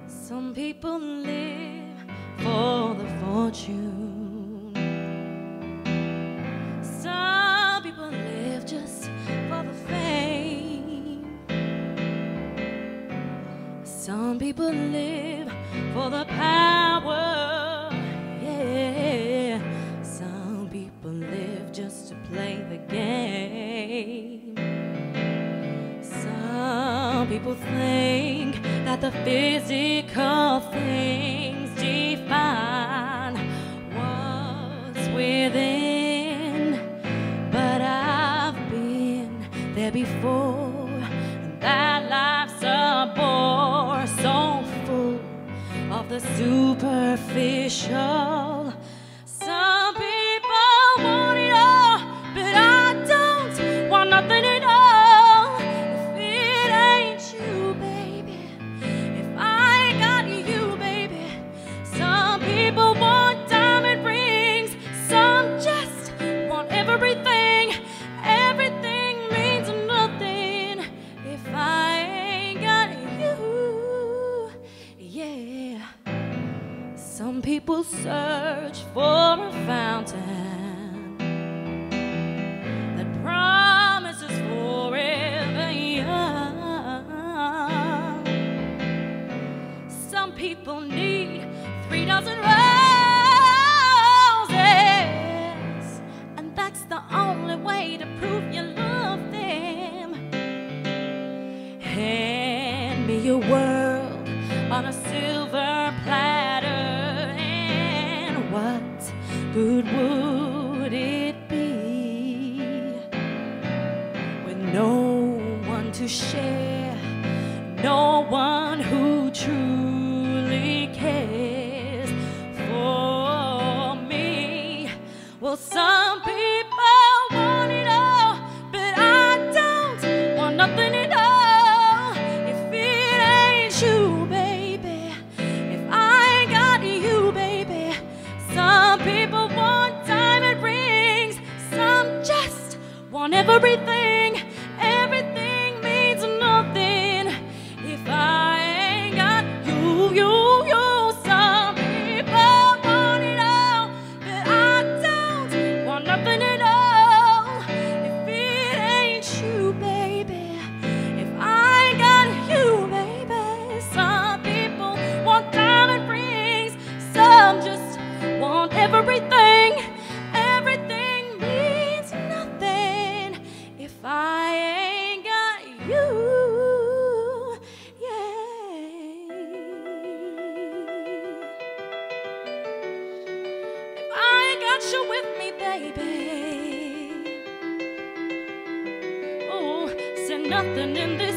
Some people live for the fortune. Some people live just for the fame. Some people live for the power. Yeah. Some people live just to play the game. Some people think that the physical things define what's within, but I've been there before, and that life's a bore so full of the superficial. Some people want it all, but I don't want nothing at all. People want diamond rings, some just want everything. Everything means nothing if I ain't got you, yeah. Some people search for a fountain that promises forever young. Some people need 3 dozen roses, and that's the only way to prove you love them. Hand me your world on a silver platter, and what good would it be with no one to share, no one who truly cares for me? Well, some people want it all, but I don't want nothing at all. If it ain't you, baby, if I ain't got you, baby. Some people want diamond rings, some just want everything. Everything means nothing if I ain't got you, you. Some people want it all, but I don't want nothing at all. If it ain't you, baby, if I ain't got you, baby. Some people want diamond rings, some just want everything. Everything means nothing if I ain't got you. You with me, baby. Oh, say nothing in this